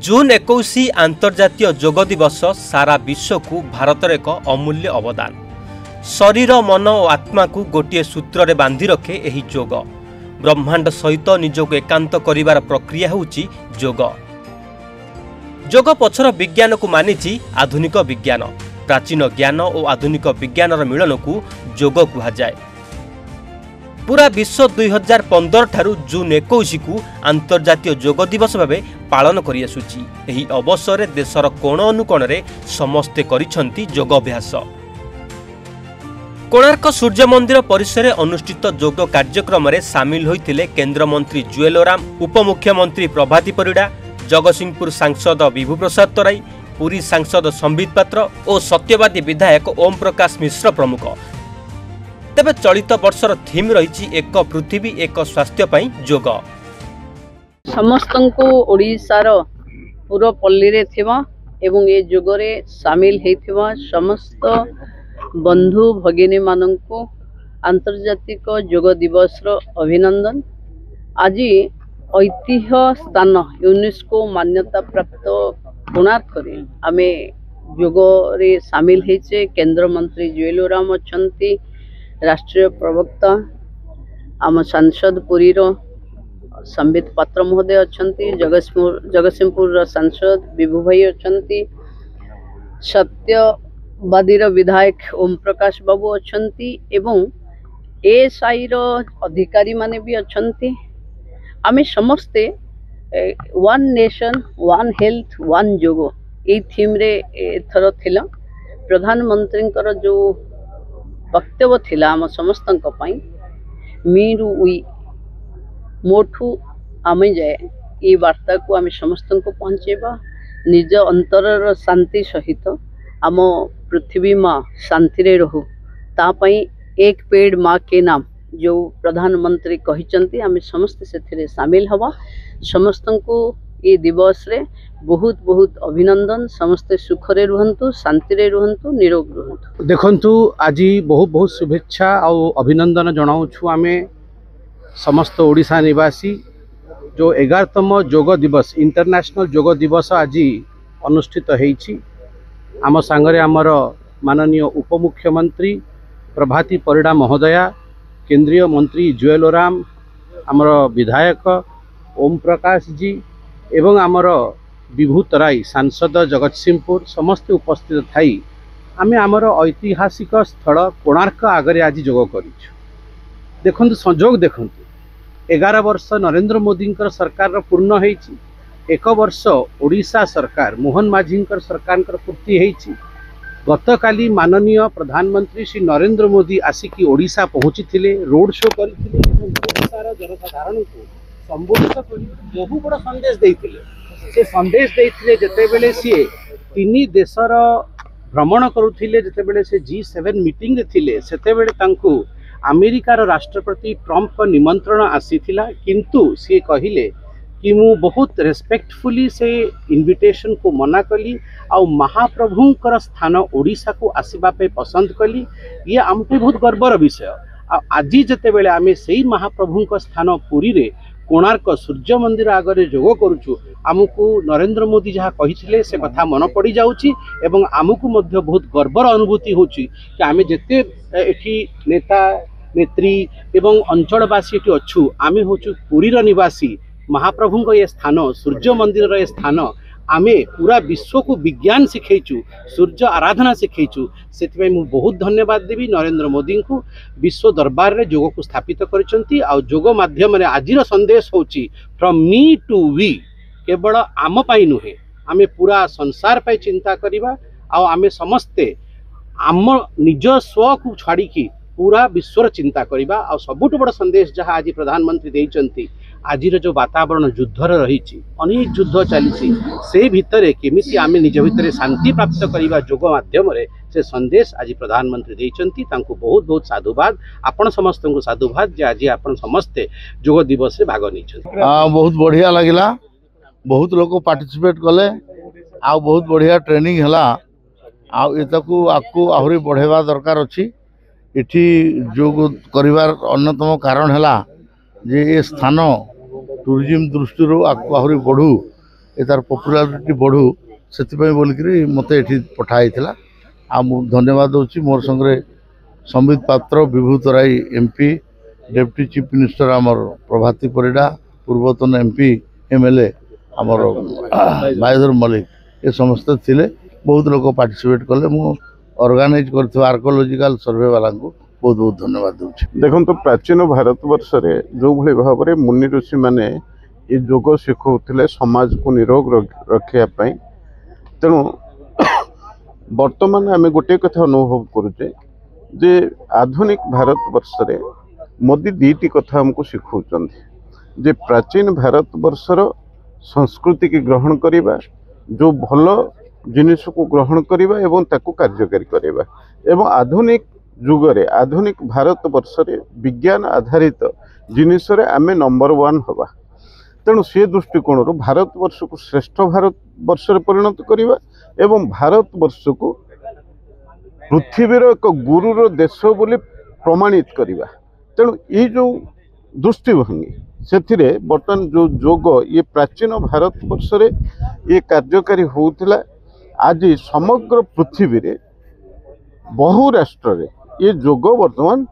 जून 21 आंतर्जातीय योग दिवस सारा विश्व को भारतर एक अमूल्य अवदान। शरीर मन और आत्मा को गोटे सूत्र रे बांधि रखे एही योग। ब्रह्मांड सहित निजक एकांत करिवार प्रक्रिया होउची योग। योग पछर विज्ञान को मानिची आधुनिक विज्ञान। प्राचीन ज्ञान और आधुनिक विज्ञानर मिलन को योग कुहाଯାଏ। पूरा विश्व 2015 ठारू जून 21 को आंतर्जातीय योग दिवस भाव पालन करि आसुची। एही अवसर रे देशर कोण अनुकोण रे समस्ते करिसंती योग अभ्यास। कोणार्क सूर्य मंदिर परिसर में अनुष्ठित योग कार्यक्रम रे सामिल होइतिले केंद्र मंत्री जुएल ओराम, उपमुख्यमंत्री प्रभाती परिडा, जगतसिंहपुर सांसद विभू प्रसाद तराई, पुरी सांसद संबित पात्र और सत्यवादी विधायक ओम प्रकाश मिश्र प्रमुख। तेबे चलित वर्षर थीम रही एक पृथ्वी एक स्वास्थ्य पई योग। समस्त को ओडिशार पूरा पल्ली रे थिबा एवं ये योग रे शामिल हेथिबा समस्त बंधु भगिनी माननको आंतर्जातिक योग दिवस रो अभिनंदन। आज ऐतिह्य स्थान यूनेस्को मान्यता प्राप्त कोणार्क रे आमे योग रे शामिल हेचे। केंद्र मंत्री जुएल ओराम अछंती, राष्ट्रीय प्रवक्ता आम सांसद पुरी रो संबित पात्र महोदय अछंती, जगतसिंहपुर सांसद विभू भाई अछंती, सत्यवादी विधायक ओम प्रकाश बाबू अछंती एवं एएसआई रो अधिकारी माने भी अछंती। आमे समस्ते one nation one health one योग ए थीम रे एथर थिला। प्रधानमंत्री जो वक्तव्य थिला आम समस्त मी रु वी मोठू आमे जाए ये वार्ता को आम समस्त को पहुँचेबा। निज अंतर शांति सहित आम पृथ्वी माँ शांति रे रहू तापाई एक पेड़ माँ के नाम जो प्रधानमंत्री कहिचंती आम समस्त से सामिल हवा। समस्त को ये दिवस रे बहुत बहुत अभिनंदन। समस्ते सुखरे रुहंतु, शांति रे रुहंतु, निरोग रुहंतु। देखंतु आज बहुत बहुत शुभेच्छा और अभिनंदन जनाऊछु आमे समस्त ओडिशा निवासी जो 11तम योग दिवस इंटरनेशनल योग दिवस आज अनुष्ठित होईछि। आम सांगरे आमर माननीय उपमुख्यमंत्री प्रभाती परिडा महोदया, केंद्रीय मंत्री जुएल ओराम, आमर विधायक ओम प्रकाश जी एवं आमर विभू तराई सांसद जगतसिंहपुर समस्त उपस्थित थाई आमे आमर ऐतिहासिक स्थल कोणार्क आगरे आज योग करिछु। देखंतु संजोग देखंतु 11 वर्ष नरेंद्र मोदी सरकार पूर्ण होईछि। 1 वर्ष ओडिशा सरकार मोहन माझी सरकार पूर्ति होईछि। गतकाली माननीय प्रधानमंत्री श्री नरेंद्र मोदी आसिकी ओडिशा पहुँची थिले, रोड शो करथिले एवं ओडिशार जनसाधारण को संबोधित करी बहु बड़ संदेश देइथिले। से संदेश देइथिले जेतेबेले सी 3 देशर भ्रमण करुथिले, जेतेबेले से G7 मीटिंग रे थिले सेतेबेले तांकु अमेरिकार राष्ट्रपति ट्रंप का निमंत्रण आसीथिला, किंतु सी कहिले कि मु बहुत रेस्पेक्टफुली से इनविटेशन को मना कली और महाप्रभुंकर स्थान ओडिशा को आसीबा पे पसंद कली। ये आम पे बहुत गर्वर विषय। आज जेतेबेले आमे सेही महाप्रभुंक स्थान पुरी रे कोणार्क सूर्य मंदिर आगरे योग करुचु, आमको नरेंद्र मोदी जहाँ कही से कथा मन पड़ी जाउची एवं आमको मध्य बहुत गर्वर अनुभूति होची कि आमे जेते एठी नेता नेत्री एवं अंचलवासी एठी अच्छु आमे होचु पुरीर निवासी। महाप्रभुंक ये स्थान सूर्य मंदिर ये स्थान आमे पूरा विश्व को विज्ञान शिखेचु, सूर्य आराधना शिखेचु। से मु बहुत धन्यवाद देवी नरेंद्र मोदी को। विश्व दरबार रे योग को स्थापित करिसंती आ योग माध्यम रे आजिर संदेश होची फ्रॉम मी टू वी। केवल आम पाई नुहे, आमे पूरा संसार पाई चिंता करिबा आ आमे समस्ते आम निज स्व को छाड़ी की पूरा विश्वर चिंता करिबा। आ सबुठ बड़ संदेश जहाँ आज प्रधानमंत्री देइचंती आजिर जो वातावरण युद्धर रही अनेक युद्ध चली से भितर केमिति आमे निज भितर शांति प्राप्त करिबा योग माध्यम रे से संदेश आज प्रधानमंत्री देइचंती। तांको बहुत बहुत साधुवाद। आपण समस्त को साधुवाद जे आज आपण समस्ते योग दिवस रे भाग निछन। बहुत बढ़िया लगिला, बहुत लोग पार्टिसिपेट कले आ बहुत बढ़िया ट्रेनिंग हला। आ एतकू आकू आहुरी बढ़ेवा दरकार अछि। इठी योग करिवार अन्यतम कारण हला जे ए स्थान टूरिज्म दृष्टि आहुरी बढ़ू ए तार पॉपुलैरिटी बढ़ू से बोलिकी मत ये पठाई धन्यवाद दूसरी मोर संगे संबित पात्र विभूत राय एमपी डेप्यूटी चीफ मिनिस्टर आमर प्रभाती परिडा पूर्वतन एमपी एमएलए आमर बायोधर मल्लिक ये समस्त थिले बहुत लोग पार्टिसिपेट कले मु ऑर्गेनाइज कर आर्कोलॉजिकल सर्वे वाला को बहुत बहुत धन्यवाद दूसरी। देखो तो प्राचीन भारत वर्ष जो भाई भाव में मुनि ऋषि मैंने ये योग शिखुले समाज को निरोग रखापी तेणु बर्तमान आम गोटे कथा अनुभव करुचे जे आधुनिक भारत वर्ष मोदी दीटी कथा हमको शिखौं जे प्राचीन भारत वर्षर संस्कृति की ग्रहण करवा जो भल जिनिस को ग्रहण करवा एवं ताकू कार्यकारी करवा एवं आधुनिक जुगरे आधुनिक भारत वर्ष विज्ञान आधारित जिनिस आम नंबर 1 हवा तेणु से दृष्टिकोण भारत वर्ष को श्रेष्ठ भारत वर्ष परिणत करवा एवं भारत वर्ष को पृथ्वीर एक गुरुर देश बोली प्रमाणित करवा तेणु ये जो दृष्टिभंगी से बर्तमान जो योग ये प्राचीन भारत वर्ष ये कार्यकारी होता आज समग्र पृथ्वी रे बहु राष्ट्र रे ये योग वर्तमान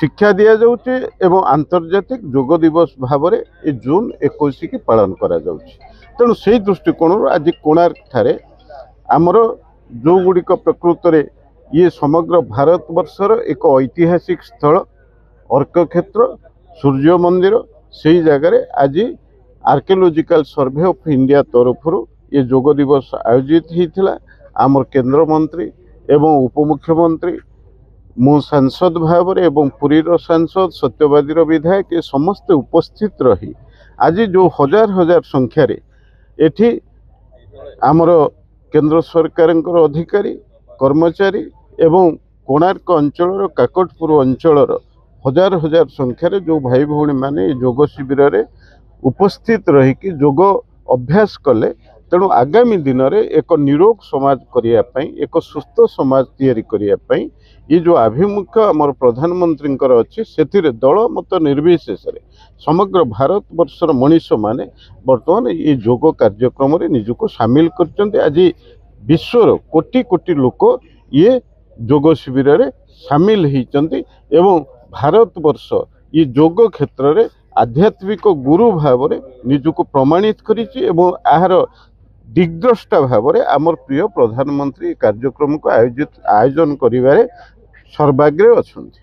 शिक्षा दि जाउचे एवं आंतर्जातिक योग दिवस भाव में ये जून 21 की पालन करा जाउचे तेणु से दृष्टिकोण आज कोणार्क ठारे आमर जो गुड़िक प्रकृत रे ये समग्र भारत वर्षर एक ऐतिहासिक स्थल अर्क क्षेत्र सूर्य मंदिर से जगार आज आर्कियोलॉजिकल सर्वे ऑफ इंडिया तरफ ये योग दिवस आयोजित होता आमर केंद्र मंत्री एवं उपमुख्यमंत्री मु सांसद भाव में एवं पुरीर सांसद सत्यवादी विधायक ये समस्ते उपस्थित रही आज जो हजार हजार संख्यार एठी आमर केंद्र सरकार अधिकारी कर्मचारी एवं कोणार्क अंचल काकटपुर अंचल हजार हजार संख्यार जो भाई भौणी माने योग शिविर रे उपस्थित रही योग अभ्यास कले तेणु आगामी दिन में एक निरोग समाज करने एक सुस्थ समाज तैयारी करने ये जो आभिमुख्य आमर प्रधानमंत्री अच्छी से दल मत निर्विशेष समग्र भारत वर्षर मनीष माने बर्तमान ये योग कार्यक्रम निजक सामिल कर आज विश्वर कोटि कोटि लोक ये योग शिविर रे सामिल होती एवं भारत वर्ष ये योग क्षेत्र में आध्यात्मिक गुरु भाव में निजक प्रमाणित करिछि एवं आहार दिग्द्रष्टा भाव में आमर प्रिय प्रधानमंत्री कार्यक्रम को आयोजन करिबारे सर्वाग्रे अछंती।